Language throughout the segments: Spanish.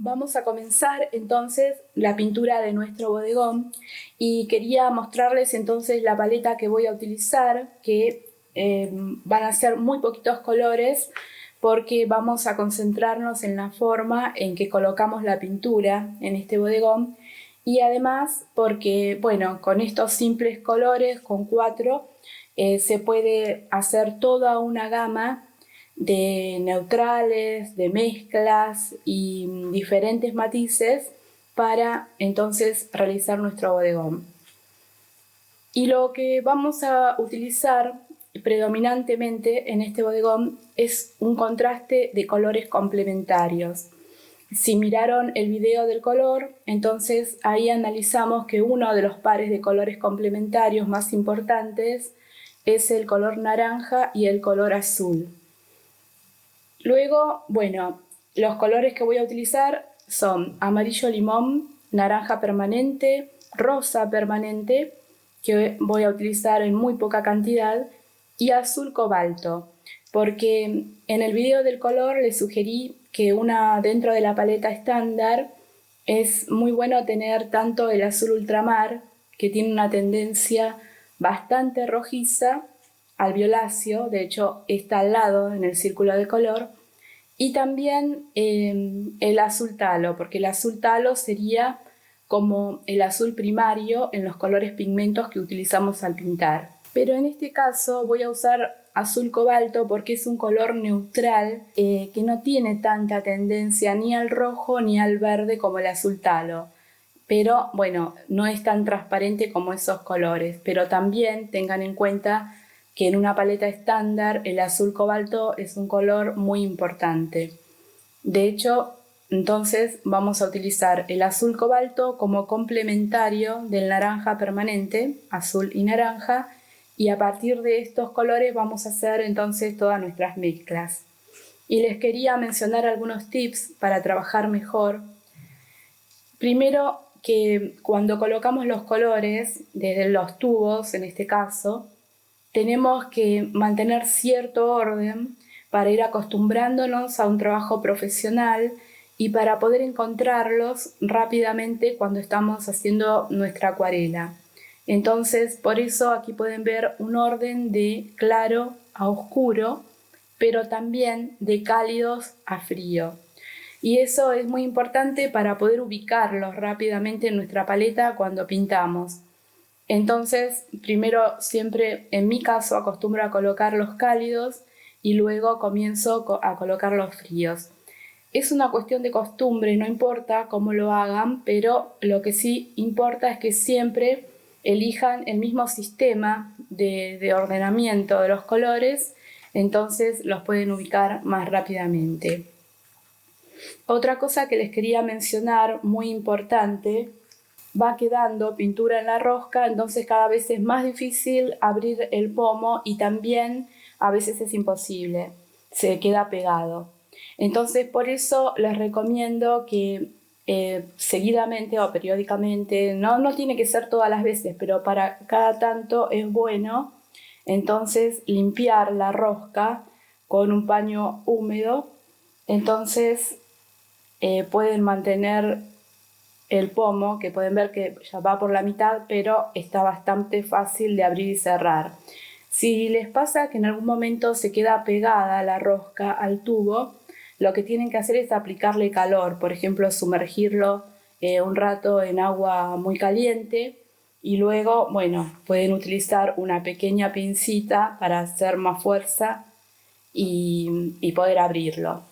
Vamos a comenzar entonces la pintura de nuestro bodegón y quería mostrarles entonces la paleta que voy a utilizar, que van a ser muy poquitos colores porque vamos a concentrarnos en la forma en que colocamos la pintura en este bodegón y además porque, bueno, con estos simples colores, con 4, se puede hacer toda una gama de neutrales, de mezclas y diferentes matices para entonces realizar nuestro bodegón. Y lo que vamos a utilizar predominantemente en este bodegón es un contraste de colores complementarios. Si miraron el video del color, entonces ahí analizamos que uno de los pares de colores complementarios más importantes es el color naranja y el color azul. Luego, bueno, los colores que voy a utilizar son amarillo limón, naranja permanente, rosa permanente, que voy a utilizar en muy poca cantidad, y azul cobalto, porque en el video del color les sugerí que dentro de la paleta estándar es muy bueno tener tanto el azul ultramar, que tiene una tendencia bastante rojiza, al violáceo, de hecho está al lado en el círculo de color, y también el azul talo, porque el azul talo sería como el azul primario en los colores pigmentos que utilizamos al pintar. Pero en este caso voy a usar azul cobalto porque es un color neutral que no tiene tanta tendencia ni al rojo ni al verde como el azul talo. Pero bueno, no es tan transparente como esos colores, pero también tengan en cuenta que en una paleta estándar el azul cobalto es un color muy importante. De hecho, entonces vamos a utilizar el azul cobalto como complementario del naranja permanente, azul y naranja, y a partir de estos colores vamos a hacer entonces todas nuestras mezclas. Y les quería mencionar algunos tips para trabajar mejor. Primero, que cuando colocamos los colores desde los tubos, en este caso, tenemos que mantener cierto orden para ir acostumbrándonos a un trabajo profesional y para poder encontrarlos rápidamente cuando estamos haciendo nuestra acuarela. Entonces, por eso aquí pueden ver un orden de claro a oscuro, pero también de cálidos a frío. Y eso es muy importante para poder ubicarlos rápidamente en nuestra paleta cuando pintamos. Entonces, primero siempre, en mi caso, acostumbro a colocar los cálidos y luego comienzo a colocar los fríos. Es una cuestión de costumbre, no importa cómo lo hagan, pero lo que sí importa es que siempre elijan el mismo sistema de ordenamiento de los colores, entonces los pueden ubicar más rápidamente. Otra cosa que les quería mencionar, muy importante, va quedando pintura en la rosca, entonces cada vez es más difícil abrir el pomo y también a veces es imposible, se queda pegado. Entonces por eso les recomiendo que seguidamente o periódicamente, no tiene que ser todas las veces, pero para cada tanto es bueno entonces limpiar la rosca con un paño húmedo. Entonces pueden mantener el pomo, que pueden ver que ya va por la mitad, pero está bastante fácil de abrir y cerrar. Si les pasa que en algún momento se queda pegada la rosca al tubo, lo que tienen que hacer es aplicarle calor, por ejemplo, sumergirlo un rato en agua muy caliente y luego, bueno, pueden utilizar una pequeña pincita para hacer más fuerza y poder abrirlo.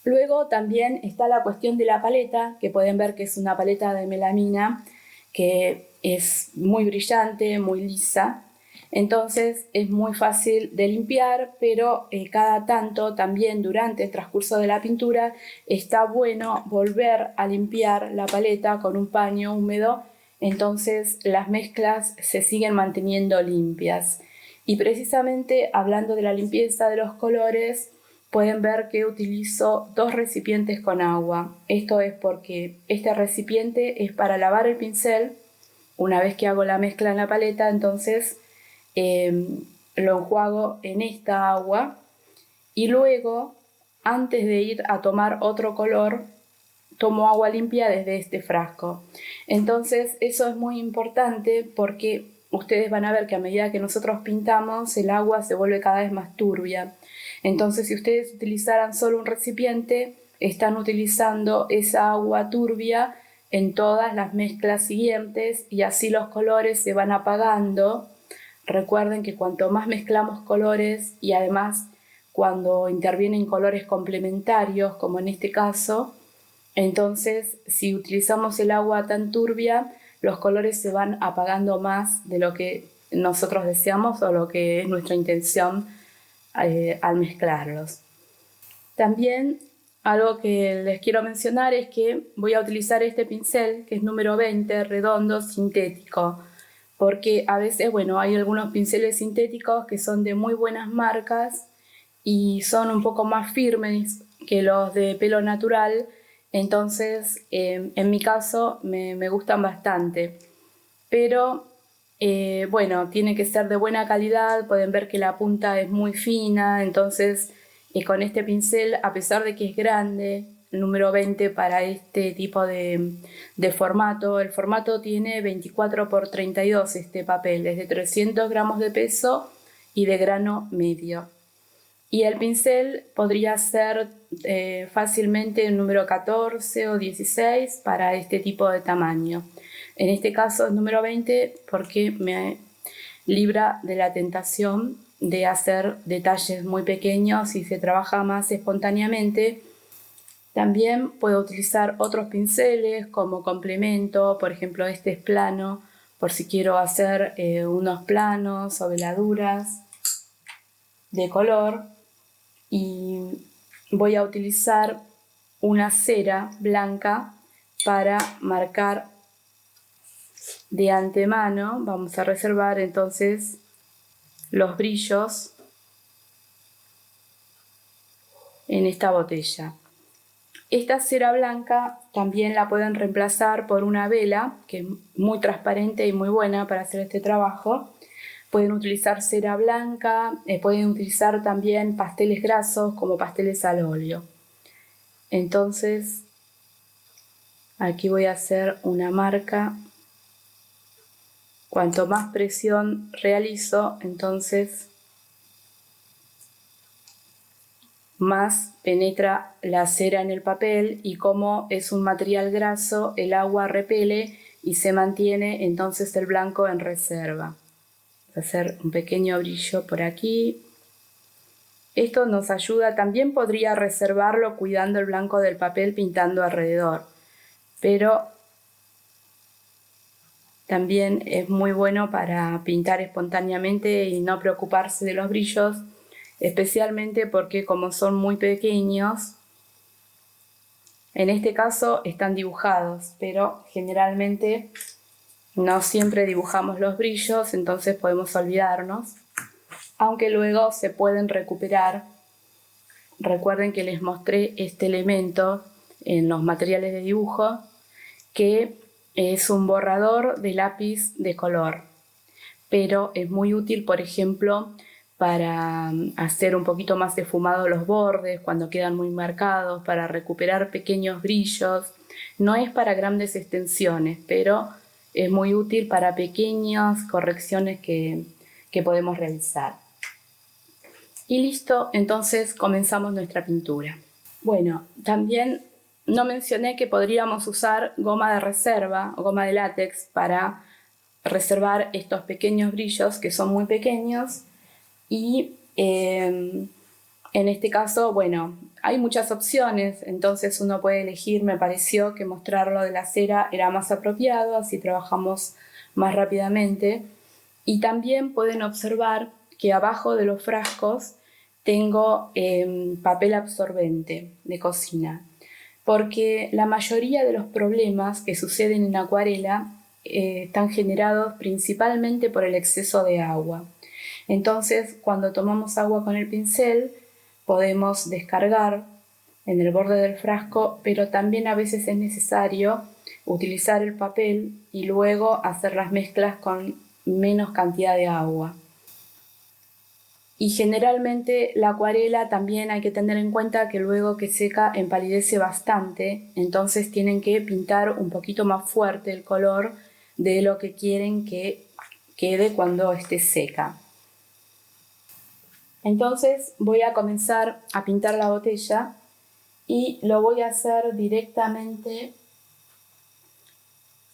Luego también está la cuestión de la paleta, que pueden ver que es una paleta de melamina que es muy brillante, muy lisa. Entonces es muy fácil de limpiar, pero cada tanto también durante el transcurso de la pintura está bueno volver a limpiar la paleta con un paño húmedo, entonces las mezclas se siguen manteniendo limpias. Y precisamente hablando de la limpieza de los colores, pueden ver que utilizo 2 recipientes con agua. Esto es porque este recipiente es para lavar el pincel. Una vez que hago la mezcla en la paleta, entonces lo enjuago en esta agua y luego, antes de ir a tomar otro color, tomo agua limpia desde este frasco. Entonces eso es muy importante porque ustedes van a ver que a medida que nosotros pintamos, el agua se vuelve cada vez más turbia. Entonces, si ustedes utilizaran solo un recipiente, están utilizando esa agua turbia en todas las mezclas siguientes y así los colores se van apagando. Recuerden que cuanto más mezclamos colores y además cuando intervienen colores complementarios, como en este caso, entonces si utilizamos el agua tan turbia, los colores se van apagando más de lo que nosotros deseamos o lo que es nuestra intención al mezclarlos. También algo que les quiero mencionar es que voy a utilizar este pincel que es número 20, redondo, sintético, porque a veces, bueno, hay algunos pinceles sintéticos que son de muy buenas marcas y son un poco más firmes que los de pelo natural, entonces en mi caso me gustan bastante, pero bueno, tiene que ser de buena calidad. Pueden ver que la punta es muy fina, entonces con este pincel, a pesar de que es grande, el número 20 para este tipo de formato, el formato tiene 24 por 32 este papel, es de 300 gramos de peso y de grano medio. Y el pincel podría ser fácilmente el número 14 o 16 para este tipo de tamaño. En este caso el número 20 porque me libra de la tentación de hacer detalles muy pequeños y se trabaja más espontáneamente. También puedo utilizar otros pinceles como complemento, por ejemplo este es plano, por si quiero hacer unos planos o veladuras de color. Y voy a utilizar una cera blanca para marcar de antemano. Vamos a reservar entonces los brillos en esta botella. Esta cera blanca también la pueden reemplazar por una vela que es muy transparente y muy buena para hacer este trabajo. Pueden utilizar cera blanca, pueden utilizar también pasteles grasos como pasteles al óleo. Entonces, aquí voy a hacer una marca. Cuanto más presión realizo, entonces más penetra la cera en el papel y como es un material graso, el agua repele y se mantiene entonces el blanco en reserva. Hacer un pequeño brillo por aquí. Esto nos ayuda, también podría reservarlo cuidando el blanco del papel pintando alrededor, pero también es muy bueno para pintar espontáneamente y no preocuparse de los brillos, especialmente porque como son muy pequeños, en este caso están dibujados, pero generalmente no siempre dibujamos los brillos, entonces podemos olvidarnos, aunque luego se pueden recuperar. Recuerden que les mostré este elemento en los materiales de dibujo, que es un borrador de lápiz de color, pero es muy útil, por ejemplo, para hacer un poquito más esfumados los bordes cuando quedan muy marcados, para recuperar pequeños brillos. No es para grandes extensiones, pero es muy útil para pequeñas correcciones que podemos realizar. Y listo, entonces comenzamos nuestra pintura. Bueno, también no mencioné que podríamos usar goma de reserva o goma de látex para reservar estos pequeños brillos que son muy pequeños y en este caso, bueno, hay muchas opciones, entonces uno puede elegir. Me pareció que mostrarlo de la cera era más apropiado, así trabajamos más rápidamente. Y también pueden observar que abajo de los frascos tengo papel absorbente de cocina, porque la mayoría de los problemas que suceden en acuarela están generados principalmente por el exceso de agua. Entonces, cuando tomamos agua con el pincel, podemos descargar en el borde del frasco, pero también a veces es necesario utilizar el papel y luego hacer las mezclas con menos cantidad de agua. Y generalmente la acuarela también hay que tener en cuenta que luego que seca empalidece bastante, entonces tienen que pintar un poquito más fuerte el color de lo que quieren que quede cuando esté seca. Entonces voy a comenzar a pintar la botella y lo voy a hacer directamente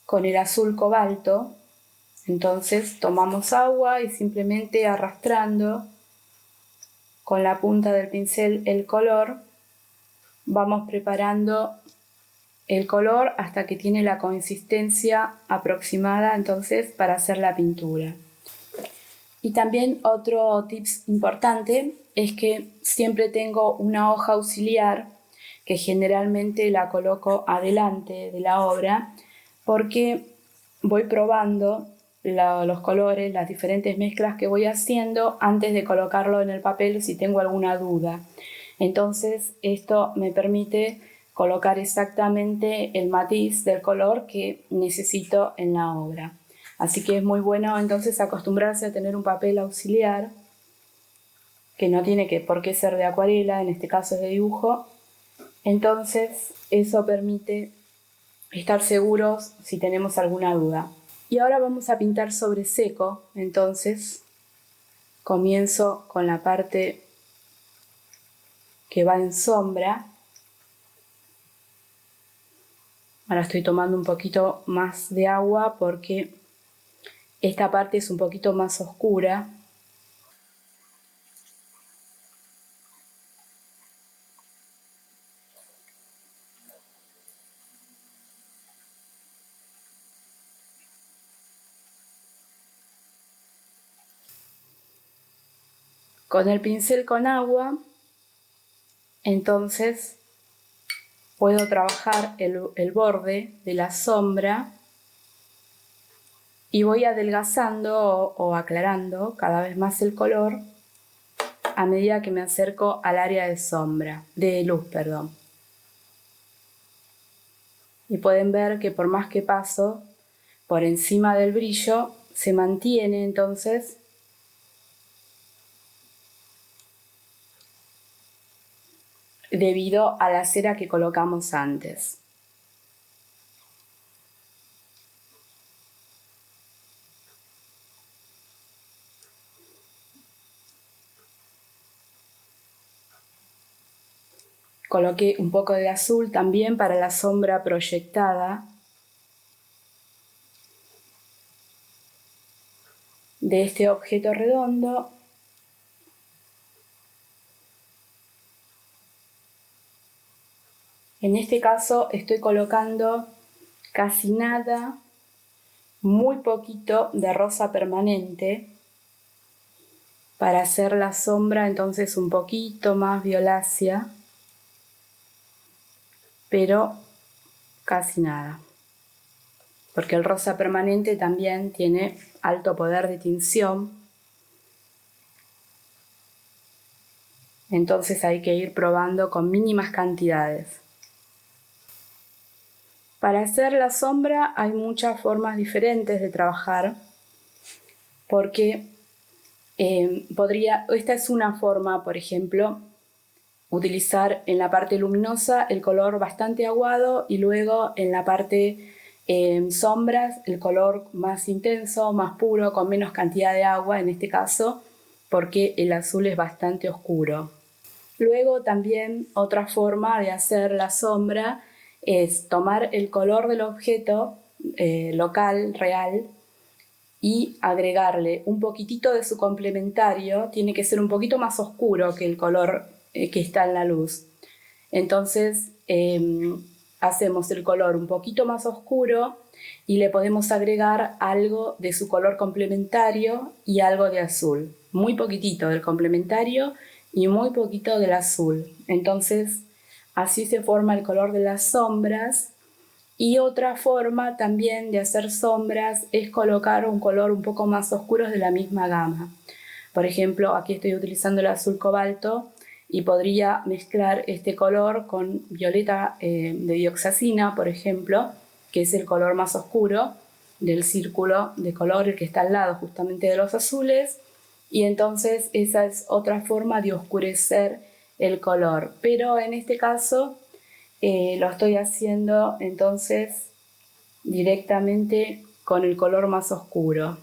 con el azul cobalto. Entonces tomamos agua y simplemente arrastrando con la punta del pincel el color, vamos preparando el color hasta que tiene la consistencia aproximada entonces para hacer la pintura. Y también otro tips importante es que siempre tengo una hoja auxiliar que generalmente la coloco adelante de la obra porque voy probando los colores, las diferentes mezclas que voy haciendo antes de colocarlo en el papel si tengo alguna duda. Entonces esto me permite colocar exactamente el matiz del color que necesito en la obra. Así que es muy bueno entonces acostumbrarse a tener un papel auxiliar que no tiene por qué ser de acuarela, en este caso es de dibujo. Entonces eso permite estar seguros si tenemos alguna duda. Y ahora vamos a pintar sobre seco, entonces comienzo con la parte que va en sombra. Ahora estoy tomando un poquito más de agua porque esta parte es un poquito más oscura. Con el pincel con agua, entonces puedo trabajar el borde de la sombra y voy adelgazando o aclarando cada vez más el color a medida que me acerco al área de luz. Y pueden ver que por más que paso por encima del brillo, se mantiene entonces debido a la cera que colocamos antes. Coloqué un poco de azul también para la sombra proyectada de este objeto redondo. En este caso estoy colocando casi nada, muy poquito de rosa permanente para hacer la sombra entonces un poquito más violácea, pero casi nada, porque el rosa permanente también tiene alto poder de tinción, entonces hay que ir probando con mínimas cantidades. Para hacer la sombra hay muchas formas diferentes de trabajar, porque esta es una forma, por ejemplo, utilizar en la parte luminosa el color bastante aguado y luego en la parte sombras el color más intenso, más puro, con menos cantidad de agua en este caso, porque el azul es bastante oscuro. Luego también otra forma de hacer la sombra es tomar el color del objeto local, real, y agregarle un poquitito de su complementario. Tiene que ser un poquito más oscuro que el color que está en la luz. Entonces hacemos el color un poquito más oscuro y le podemos agregar algo de su color complementario y algo de azul. Muy poquitito del complementario y muy poquito del azul. Entonces así se forma el color de las sombras. Y otra forma también de hacer sombras es colocar un color un poco más oscuro de la misma gama. Por ejemplo, aquí estoy utilizando el azul cobalto y podría mezclar este color con violeta de dioxazina, por ejemplo, que es el color más oscuro del círculo de color, el que está al lado justamente de los azules, y entonces esa es otra forma de oscurecer el color. Pero en este caso lo estoy haciendo entonces directamente con el color más oscuro,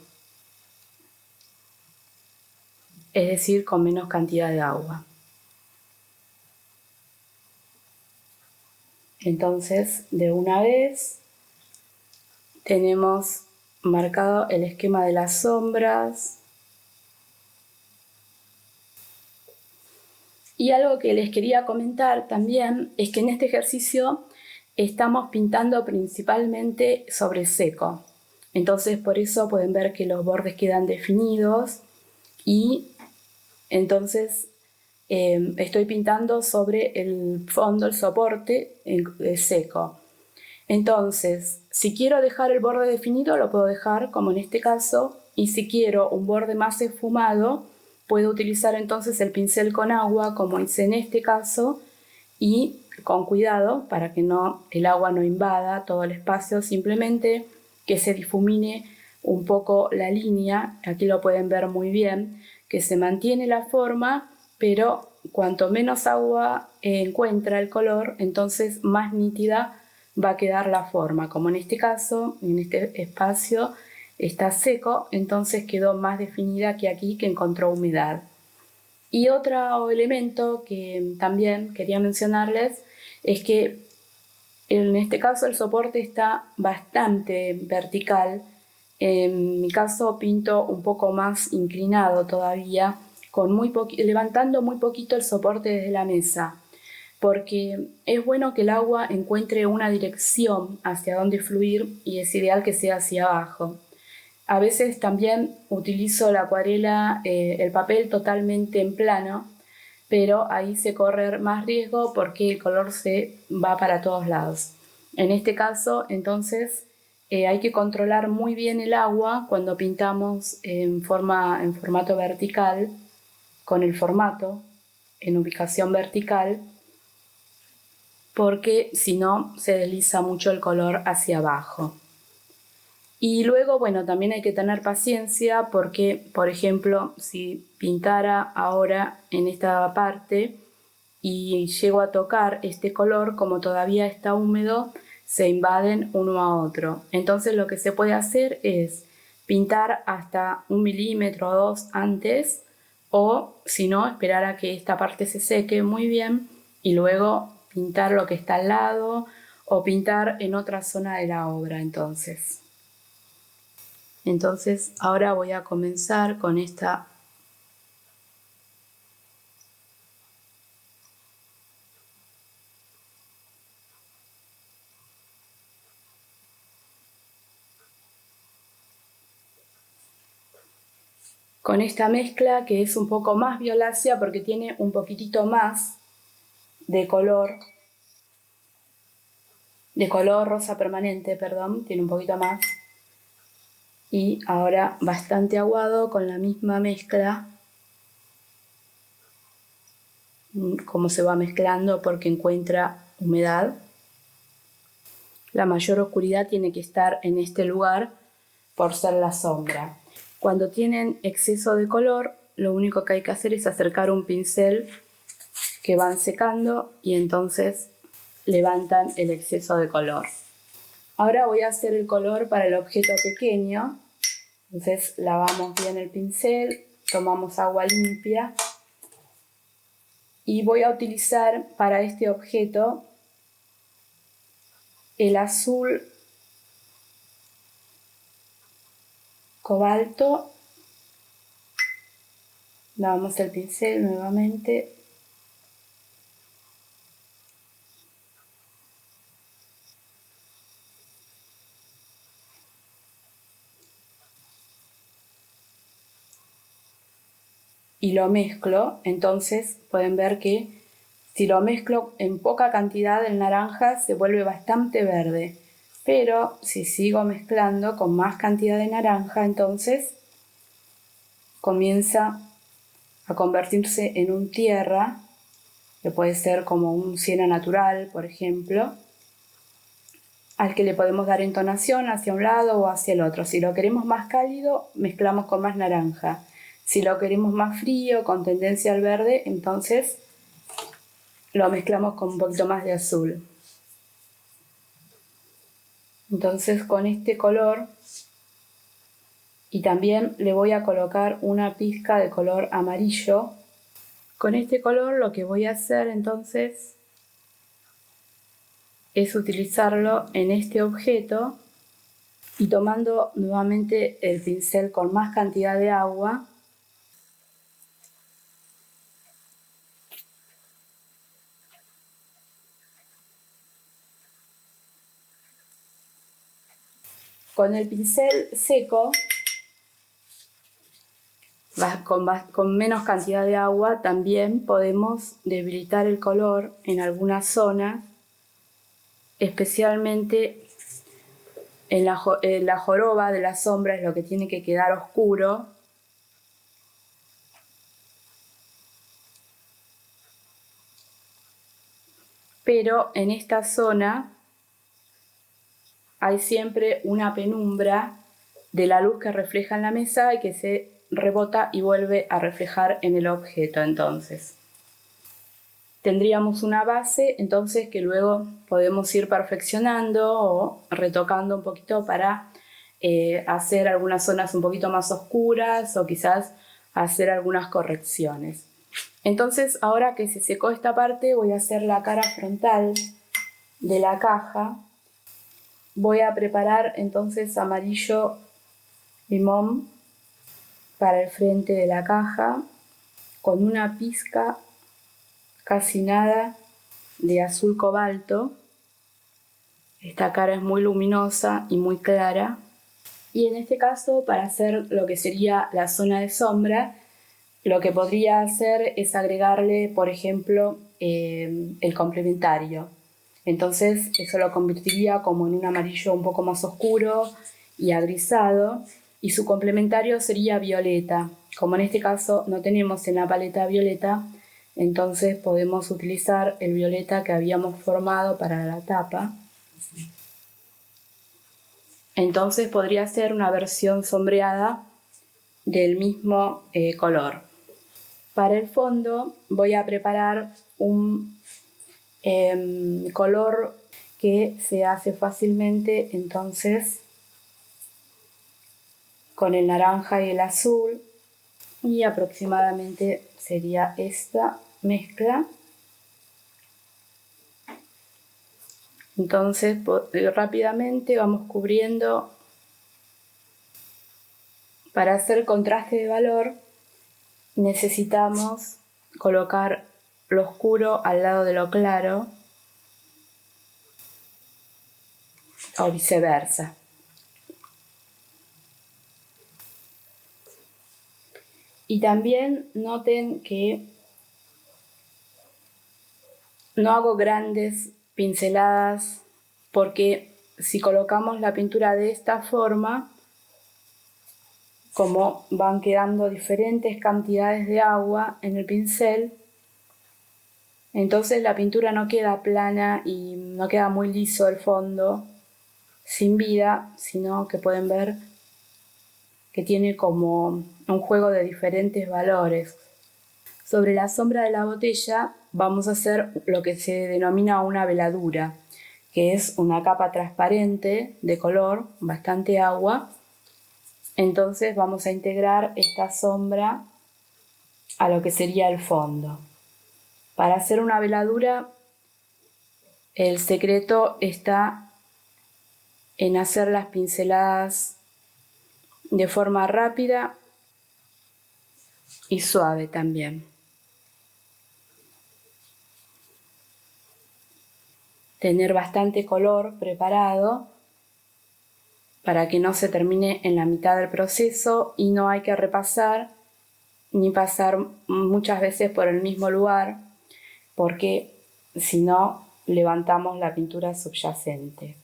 es decir, con menos cantidad de agua. Entonces, de una vez tenemos marcado el esquema de las sombras. Y algo que les quería comentar también es que en este ejercicio estamos pintando principalmente sobre seco. Entonces por eso pueden ver que los bordes quedan definidos y entonces estoy pintando sobre el fondo, el soporte seco. Entonces, si quiero dejar el borde definido, lo puedo dejar como en este caso, y si quiero un borde más esfumado, puedo utilizar entonces el pincel con agua, como hice en este caso, y con cuidado para que el agua no invada todo el espacio, simplemente que se difumine un poco la línea. Aquí lo pueden ver muy bien, que se mantiene la forma, pero cuanto menos agua encuentra el color, entonces más nítida va a quedar la forma, como en este caso, en este espacio está seco, entonces quedó más definida que aquí, que encontró humedad. Y otro elemento que también quería mencionarles es que en este caso el soporte está bastante vertical. En mi caso pinto un poco más inclinado todavía, levantando muy poquito el soporte desde la mesa, porque es bueno que el agua encuentre una dirección hacia dónde fluir y es ideal que sea hacia abajo. A veces también utilizo la acuarela, el papel totalmente en plano, pero ahí se corre más riesgo porque el color se va para todos lados. En este caso, entonces, hay que controlar muy bien el agua cuando pintamos en formato vertical, con el formato en ubicación vertical, porque si no se desliza mucho el color hacia abajo. Y luego, bueno, también hay que tener paciencia porque, por ejemplo, si pintara ahora en esta parte y llego a tocar este color, como todavía está húmedo, se invaden uno a otro. Entonces lo que se puede hacer es pintar hasta 1 milímetro o 2 antes, o si no, esperar a que esta parte se seque muy bien y luego pintar lo que está al lado o pintar en otra zona de la obra. Entonces ahora voy a comenzar con esta mezcla que es un poco más violácea porque tiene un poquitito más de color rosa permanente, perdón, tiene un poquito más. Y ahora bastante aguado con la misma mezcla, como se va mezclando porque encuentra humedad. La mayor oscuridad tiene que estar en este lugar por ser la sombra. Cuando tienen exceso de color, lo único que hay que hacer es acercar un pincel que van secando y entonces levantan el exceso de color. Ahora voy a hacer el color para el objeto pequeño. Entonces lavamos bien el pincel, tomamos agua limpia y voy a utilizar para este objeto el azul cobalto. Lavamos el pincel nuevamente. Y lo mezclo, entonces pueden ver que si lo mezclo en poca cantidad el naranja se vuelve bastante verde, pero si sigo mezclando con más cantidad de naranja, entonces comienza a convertirse en un tierra, que puede ser como un siena natural, por ejemplo, al que le podemos dar entonación hacia un lado o hacia el otro. Si lo queremos más cálido, mezclamos con más naranja. Si lo queremos más frío, con tendencia al verde, entonces lo mezclamos con un poquito más de azul. Entonces con este color, y también le voy a colocar una pizca de color amarillo. Con este color lo que voy a hacer entonces es utilizarlo en este objeto y tomando nuevamente el pincel con más cantidad de agua, con el pincel seco, con menos cantidad de agua, también podemos debilitar el color en algunas zonas, especialmente en la joroba de la sombra es lo que tiene que quedar oscuro. Pero en esta zona hay siempre una penumbra de la luz que refleja en la mesa y que se rebota y vuelve a reflejar en el objeto. Entonces tendríamos una base entonces que luego podemos ir perfeccionando o retocando un poquito para hacer algunas zonas un poquito más oscuras o quizás hacer algunas correcciones. Entonces ahora que se secó esta parte voy a hacer la cara frontal de la caja. Voy a preparar entonces amarillo limón para el frente de la caja con una pizca, casi nada, de azul cobalto. Esta cara es muy luminosa y muy clara. Y en este caso, para hacer lo que sería la zona de sombra, lo que podría hacer es agregarle, por ejemplo, el complementario. Entonces eso lo convertiría como en un amarillo un poco más oscuro y agrisado, y su complementario sería violeta. Como en este caso no tenemos en la paleta violeta, entonces podemos utilizar el violeta que habíamos formado para la tapa. Entonces podría ser una versión sombreada del mismo color. Para el fondo voy a preparar un color que se hace fácilmente entonces con el naranja y el azul, y aproximadamente sería esta mezcla. Entonces rápidamente vamos cubriendo. Para hacer contraste de valor necesitamos colocar lo oscuro al lado de lo claro o viceversa. Y también noten que no hago grandes pinceladas porque si colocamos la pintura de esta forma, como van quedando diferentes cantidades de agua en el pincel, entonces la pintura no queda plana y no queda muy liso el fondo, sin vida, sino que pueden ver que tiene como un juego de diferentes valores. Sobre la sombra de la botella vamos a hacer lo que se denomina una veladura, que es una capa transparente de color, bastante agua. Entonces vamos a integrar esta sombra a lo que sería el fondo. Para hacer una veladura, el secreto está en hacer las pinceladas de forma rápida y suave también. Tener bastante color preparado para que no se termine en la mitad del proceso y no hay que repasar ni pasar muchas veces por el mismo lugar, porque si no levantamos la pintura subyacente.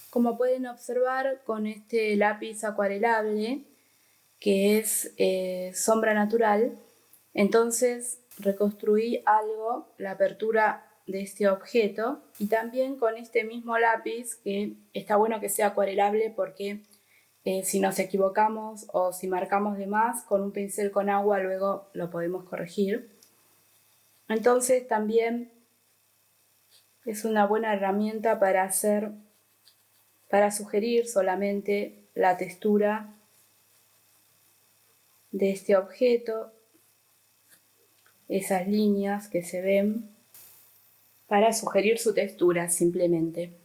Como pueden observar con este lápiz acuarelable, que es sombra natural, entonces reconstruí algo la apertura de este objeto, y también con este mismo lápiz, que está bueno que sea acuarelable porque si nos equivocamos o si marcamos de más, con un pincel con agua luego lo podemos corregir. Entonces también es una buena herramienta para sugerir solamente la textura de este objeto, esas líneas que se ven, para sugerir su textura simplemente.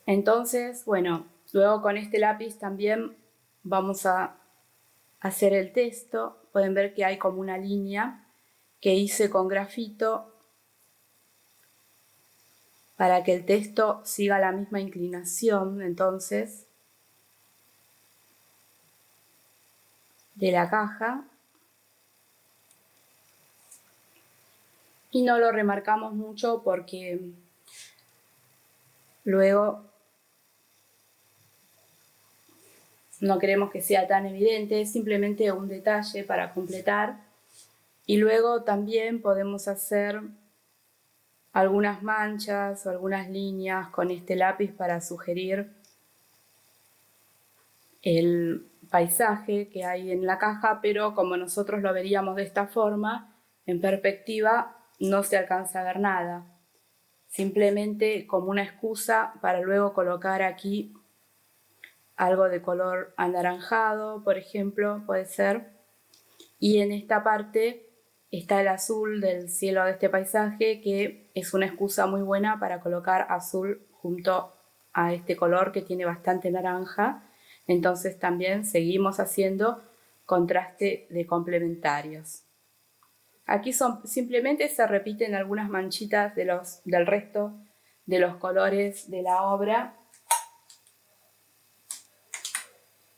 Entonces, bueno, luego con este lápiz también vamos a hacer el texto. Pueden ver que hay como una línea que hice con grafito para que el texto siga la misma inclinación, entonces, de la caja. Y no lo remarcamos mucho porque luego no queremos que sea tan evidente, es simplemente un detalle para completar. Y luego también podemos hacer algunas manchas o algunas líneas con este lápiz para sugerir el paisaje que hay en la caja, pero como nosotros lo veríamos de esta forma, en perspectiva no se alcanza a ver nada. Simplemente como una excusa para luego colocar aquí algo de color anaranjado, por ejemplo, puede ser. Y en esta parte está el azul del cielo de este paisaje, que es una excusa muy buena para colocar azul junto a este color que tiene bastante naranja. Entonces también seguimos haciendo contraste de complementarios. Aquí simplemente se repiten algunas manchitas del resto de los colores de la obra.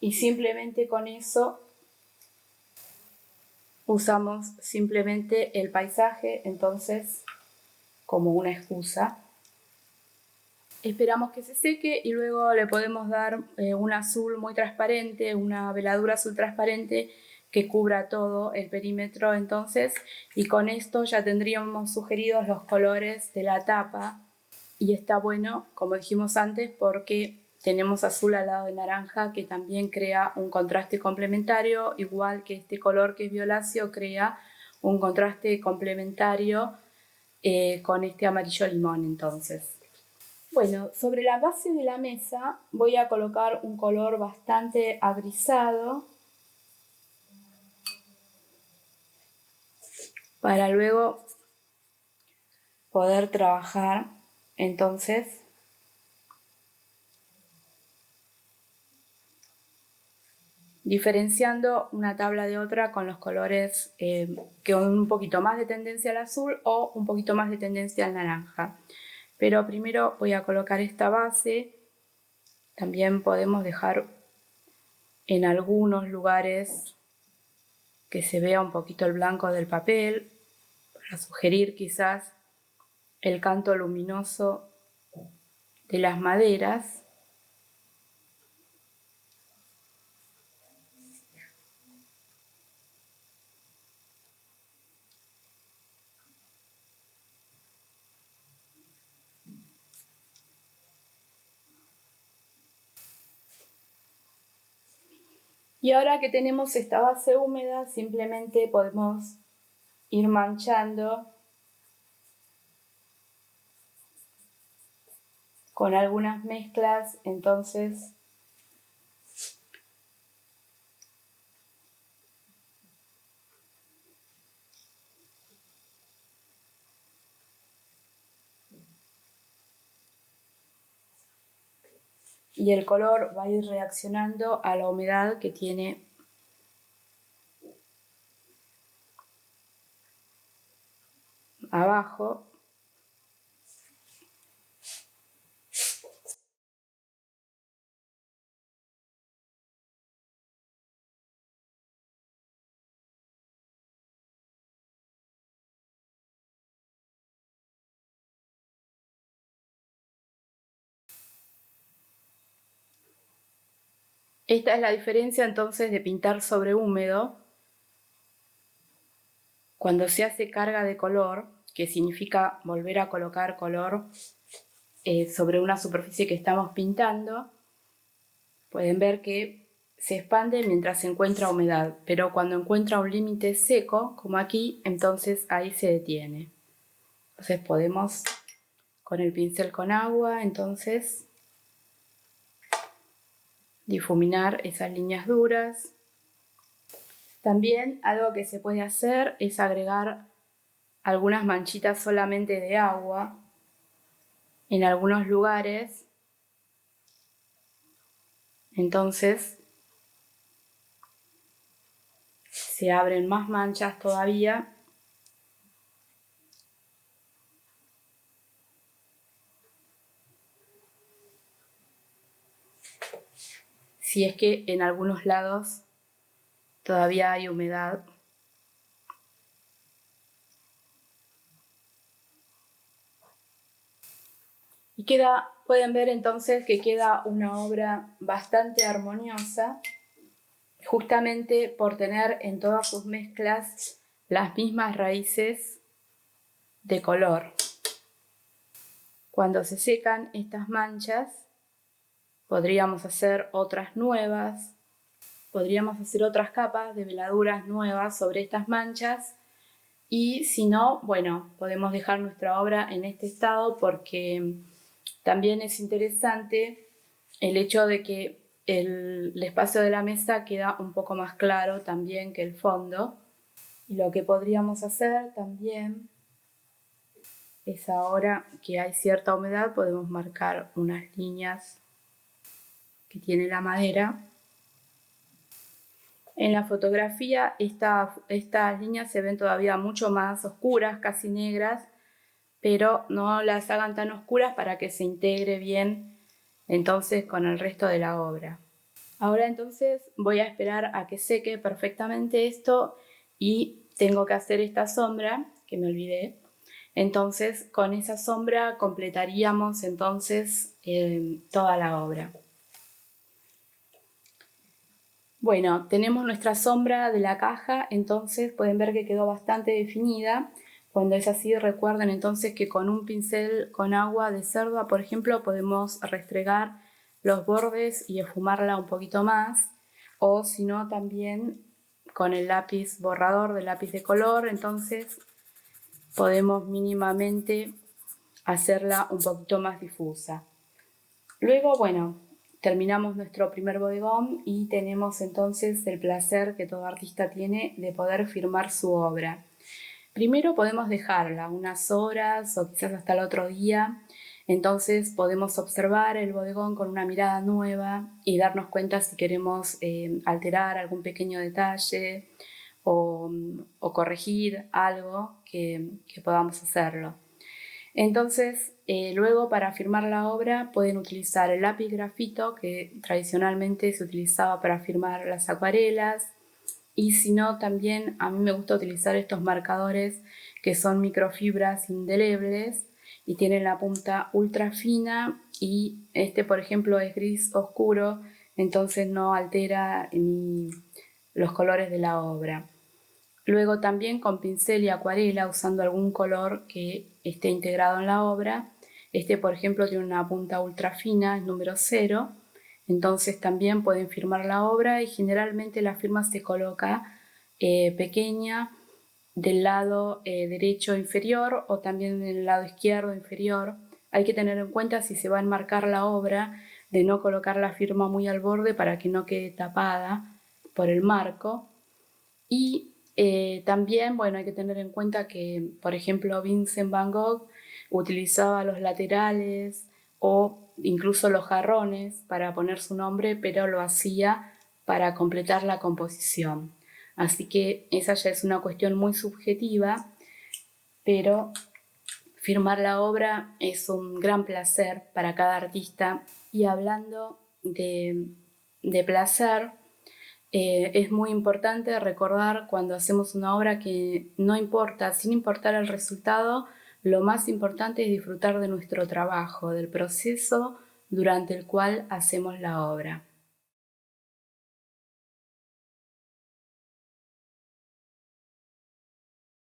Y simplemente con eso usamos simplemente el paisaje, entonces, como una excusa. Esperamos que se seque y luego le podemos dar un azul muy transparente, una veladura azul transparente que cubra todo el perímetro, entonces, y con esto ya tendríamos sugeridos los colores de la tapa. Y está bueno, como dijimos antes, porque tenemos azul al lado de naranja, que también crea un contraste complementario, igual que este color que es violáceo crea un contraste complementario con este amarillo limón. Entonces, bueno, sobre la base de la mesa voy a colocar un color bastante agrisado para luego poder trabajar. Entonces, diferenciando una tabla de otra con los colores que un poquito más de tendencia al azul o un poquito más de tendencia al naranja. Pero primero voy a colocar esta base. También podemos dejar en algunos lugares que se vea un poquito el blanco del papel para sugerir quizás el canto luminoso de las maderas. Y ahora que tenemos esta base húmeda, simplemente podemos ir manchando con algunas mezclas. Entonces, y el color va a ir reaccionando a la humedad que tiene abajo. Esta es la diferencia entonces de pintar sobre húmedo. Cuando se hace carga de color, que significa volver a colocar color sobre una superficie que estamos pintando, pueden ver que se expande mientras se encuentra humedad, pero cuando encuentra un límite seco, como aquí, entonces ahí se detiene. Entonces podemos, con el pincel con agua, entonces difuminar esas líneas duras. También algo que se puede hacer es agregar algunas manchitas solamente de agua en algunos lugares. Entonces se abren más manchas todavía. Si es que en algunos lados todavía hay humedad. Y pueden ver entonces que queda una obra bastante armoniosa, justamente por tener en todas sus mezclas las mismas raíces de color. Cuando se secan estas manchas, podríamos hacer otras nuevas, podríamos hacer otras capas de veladuras nuevas sobre estas manchas, y si no, bueno, podemos dejar nuestra obra en este estado, porque también es interesante el hecho de que el espacio de la mesa queda un poco más claro también que el fondo. Y lo que podríamos hacer también es, ahora que hay cierta humedad, podemos marcar unas líneas que tiene la madera. En la fotografía estas líneas se ven todavía mucho más oscuras, casi negras, pero no las hagan tan oscuras para que se integre bien entonces con el resto de la obra. Ahora entonces voy a esperar a que seque perfectamente esto, y tengo que hacer esta sombra que me olvidé. Entonces con esa sombra completaríamos entonces toda la obra. Bueno, tenemos nuestra sombra de la caja, entonces pueden ver que quedó bastante definida. Cuando es así, recuerden entonces que con un pincel con agua de cerda, por ejemplo, podemos restregar los bordes y esfumarla un poquito más, o si no, también con el lápiz borrador del lápiz de color, entonces podemos mínimamente hacerla un poquito más difusa. Luego, bueno, terminamos nuestro primer bodegón y tenemos entonces el placer que todo artista tiene de poder firmar su obra. Primero podemos dejarla unas horas o quizás hasta el otro día, entonces podemos observar el bodegón con una mirada nueva y darnos cuenta si queremos alterar algún pequeño detalle o corregir algo que podamos hacerlo. Entonces, luego para firmar la obra pueden utilizar el lápiz grafito, que tradicionalmente se utilizaba para firmar las acuarelas, y si no, también a mí me gusta utilizar estos marcadores que son microfibras indelebles y tienen la punta ultra fina, y este por ejemplo es gris oscuro, entonces no altera ni los colores de la obra. Luego también con pincel y acuarela, usando algún color que esté integrado en la obra. Este por ejemplo tiene una punta ultra fina, el número 0. Entonces también pueden firmar la obra, y generalmente la firma se coloca pequeña del lado derecho inferior, o también del lado izquierdo inferior. Hay que tener en cuenta, si se va a enmarcar la obra, de no colocar la firma muy al borde para que no quede tapada por el marco. Y también, bueno, hay que tener en cuenta que, por ejemplo, Vincent Van Gogh utilizaba los laterales o incluso los jarrones para poner su nombre, pero lo hacía para completar la composición. Así que esa ya es una cuestión muy subjetiva, pero firmar la obra es un gran placer para cada artista. Y hablando de placer, es muy importante recordar cuando hacemos una obra que no importa, sin importar el resultado, lo más importante es disfrutar de nuestro trabajo, del proceso durante el cual hacemos la obra.